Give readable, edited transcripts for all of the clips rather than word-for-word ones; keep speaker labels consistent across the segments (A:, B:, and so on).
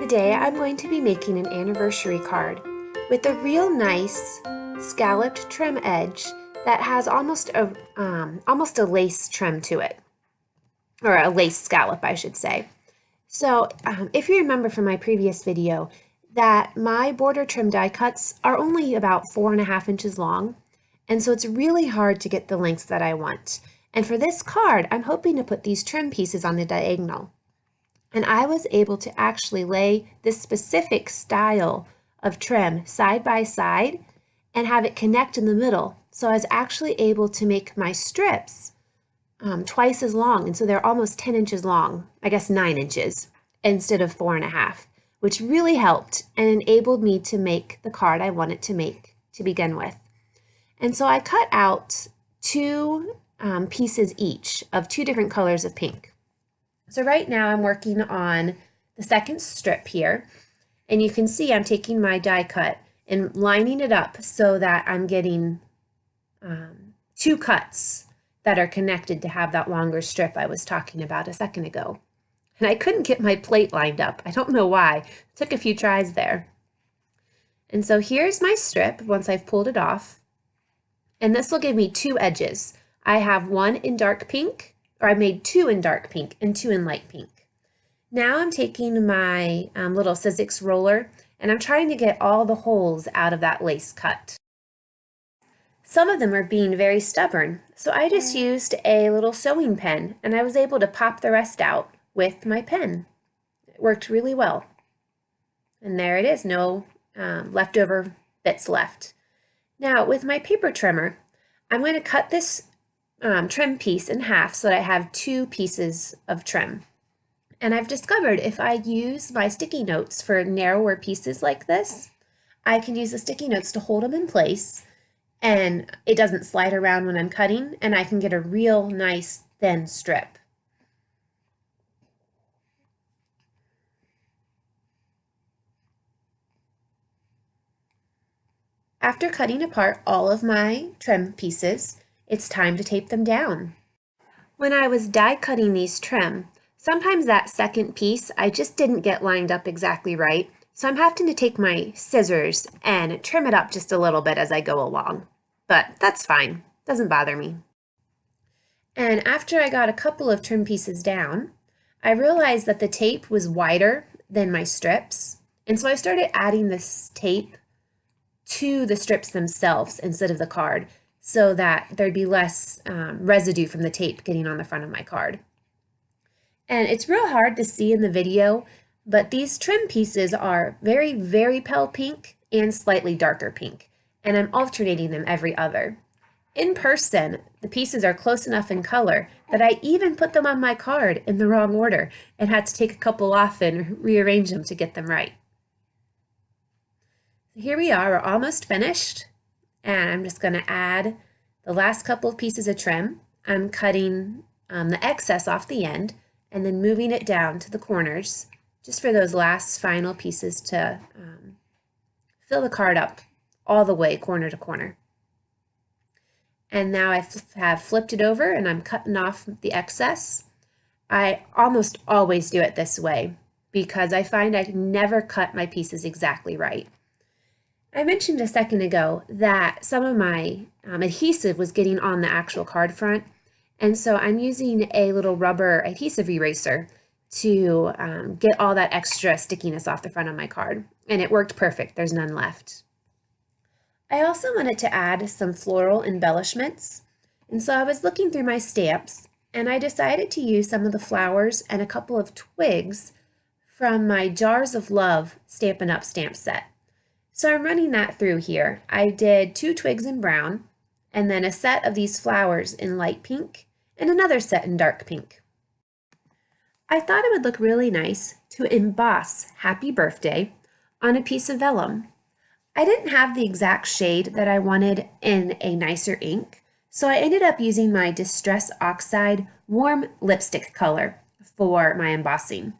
A: Today I'm going to be making an anniversary card with a real nice scalloped trim edge that has almost a lace trim to it, or a lace scallop I should say. So if you remember from my previous video that my border trim die cuts are only about 4.5 inches long, and so it's really hard to get the length that I want. And for this card, I'm hoping to put these trim pieces on the diagonal. And I was able to actually lay this specific style of trim side by side and have it connect in the middle. So I was actually able to make my strips twice as long. And so they're almost 10 inches long, I guess 9 inches instead of 4.5, which really helped and enabled me to make the card I wanted to make to begin with. And so I cut out two pieces each of 2 different colors of pink. So right now I'm working on the second strip here, and you can see I'm taking my die cut and lining it up so that I'm getting 2 cuts that are connected to have that longer strip I was talking about a second ago. And I couldn't get my plate lined up. I don't know why. It took a few tries there. And so here's my strip once I've pulled it off. And this will give me 2 edges. I have one in dark pink, or I made 2 in dark pink and 2 in light pink. Now I'm taking my little Sizzix roller and I'm trying to get all the holes out of that lace cut. Some of them are being very stubborn, so I just used a little sewing pen and I was able to pop the rest out with my pen. It worked really well. And there it is, no leftover bits left. Now with my paper trimmer, I'm going to cut this trim piece in half so that I have 2 pieces of trim. And I've discovered if I use my sticky notes for narrower pieces like this, I can use the sticky notes to hold them in place and it doesn't slide around when I'm cutting, and I can get a real nice thin strip. After cutting apart all of my trim pieces, it's time to tape them down. When I was die cutting these trim, sometimes that second piece I just didn't get lined up exactly right, so I'm having to take my scissors and trim it up just a little bit as I go along. But that's fine, doesn't bother me. And after I got a couple of trim pieces down, I realized that the tape was wider than my strips, and so I started adding this tape to the strips themselves instead of the card, so that there'd be less residue from the tape getting on the front of my card. And it's real hard to see in the video, but these trim pieces are very, very pale pink and slightly darker pink, and I'm alternating them every other. In person, the pieces are close enough in color that I even put them on my card in the wrong order and had to take a couple off and rearrange them to get them right. Here we are, we're almost finished. And I'm just going to add the last couple of pieces of trim. I'm cutting the excess off the end and then moving it down to the corners just for those last final pieces to fill the card up all the way corner to corner. And now I have flipped it over and I'm cutting off the excess. I almost always do it this way because I find I never cut my pieces exactly right. I mentioned a second ago that some of my adhesive was getting on the actual card front, and so I'm using a little rubber adhesive eraser to get all that extra stickiness off the front of my card, and it worked perfect. There's none left. I also wanted to add some floral embellishments, and so I was looking through my stamps, and I decided to use some of the flowers and a couple of twigs from my Jars of Love Stampin' Up! Stamp set. So I'm running that through here. I did 2 twigs in brown, and then a set of these flowers in light pink, and another set in dark pink. I thought it would look really nice to emboss Happy Birthday on a piece of vellum. I didn't have the exact shade that I wanted in a nicer ink, so I ended up using my Distress Oxide warm lipstick color for my embossing.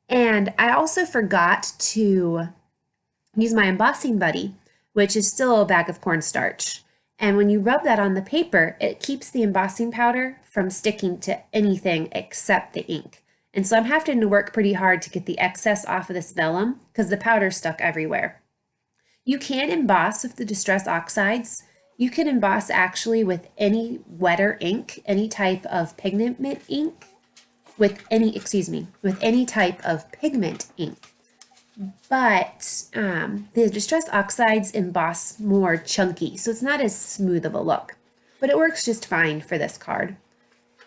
A: And I also forgot to use my embossing buddy, which is still a bag of cornstarch. And when you rub that on the paper, it keeps the embossing powder from sticking to anything except the ink. And so I'm having to work pretty hard to get the excess off of this vellum because the powder's stuck everywhere. You can emboss with the Distress Oxides. You can emboss actually with any wetter ink, any type of pigment ink, with any type of pigment ink. But the Distress Oxides emboss more chunky, so it's not as smooth of a look. But it works just fine for this card.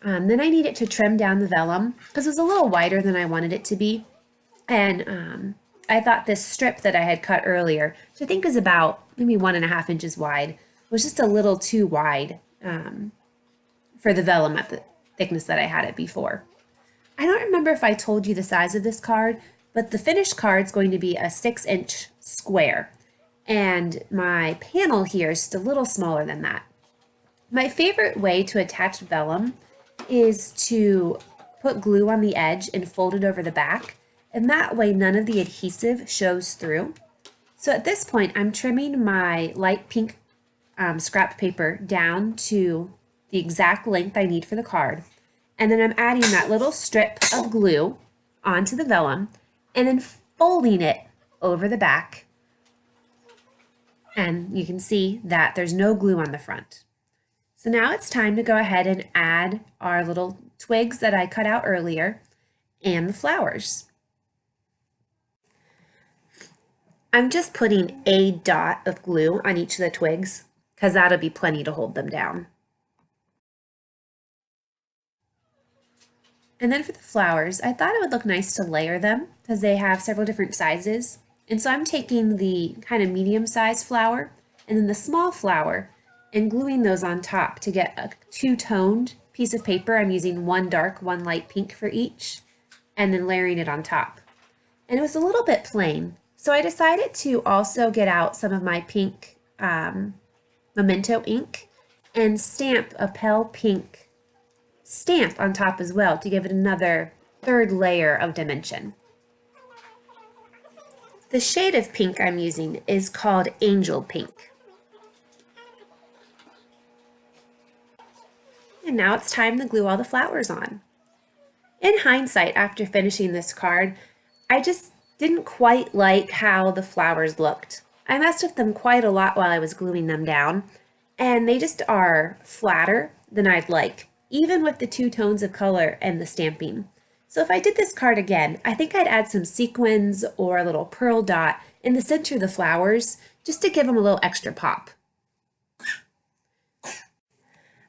A: Then I need it to trim down the vellum because it was a little wider than I wanted it to be. And I thought this strip that I had cut earlier, which I think is about maybe 1.5 inches wide, was just a little too wide for the vellum at the thickness that I had it before. I don't remember if I told you the size of this card, but the finished card is going to be a 6-inch square. And my panel here is just a little smaller than that. My favorite way to attach vellum is to put glue on the edge and fold it over the back, and that way none of the adhesive shows through. So at this point, I'm trimming my light pink scrap paper down to the exact length I need for the card, and then I'm adding that little strip of glue onto the vellum and then folding it over the back, and you can see that there's no glue on the front. So now it's time to go ahead and add our little twigs that I cut out earlier and the flowers. I'm just putting a dot of glue on each of the twigs because that'll be plenty to hold them down. And then for the flowers, I thought it would look nice to layer them because they have several different sizes. And so I'm taking the kind of medium-sized flower and then the small flower and gluing those on top to get a two-toned piece of paper. I'm using one dark, one light pink for each, and then layering it on top. And it was a little bit plain, so I decided to also get out some of my pink Memento ink and stamp a pale pink stamp on top as well to give it another third layer of dimension. The shade of pink I'm using is called Angel Pink. And now it's time to glue all the flowers on. In hindsight, after finishing this card, I just didn't quite like how the flowers looked. I messed with them quite a lot while I was gluing them down, and they just are flatter than I'd like, even with the two tones of color and the stamping. So if I did this card again, I think I'd add some sequins or a little pearl dot in the center of the flowers just to give them a little extra pop.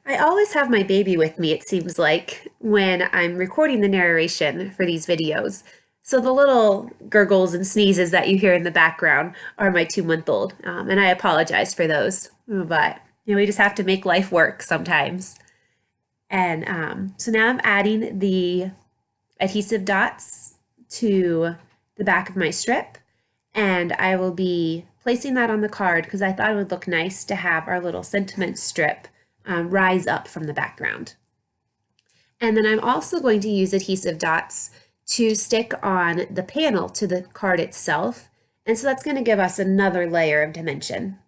A: I always have my baby with me, it seems like, when I'm recording the narration for these videos. So the little gurgles and sneezes that you hear in the background are my 2-month-old, and I apologize for those, but we just have to make life work sometimes. And so now I'm adding the adhesive dots to the back of my strip, and I will be placing that on the card because I thought it would look nice to have our little sentiment strip rise up from the background. And then I'm also going to use adhesive dots to stick on the panel to the card itself, and so that's going to give us another layer of dimension.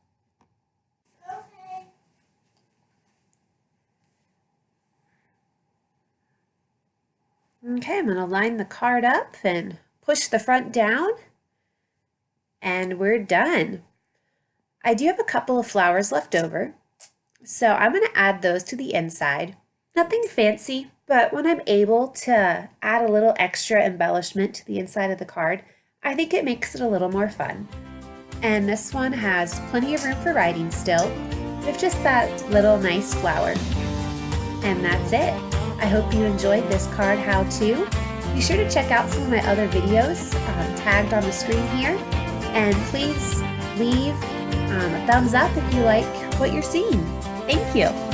A: Okay, I'm going to line the card up and push the front down, and we're done. I do have a couple of flowers left over, so I'm going to add those to the inside. Nothing fancy, but when I'm able to add a little extra embellishment to the inside of the card, I think it makes it a little more fun. And this one has plenty of room for writing still, with just that little nice flower. And that's it. I hope you enjoyed this card how-to. Be sure to check out some of my other videos tagged on the screen here. And please leave a thumbs up if you like what you're seeing. Thank you.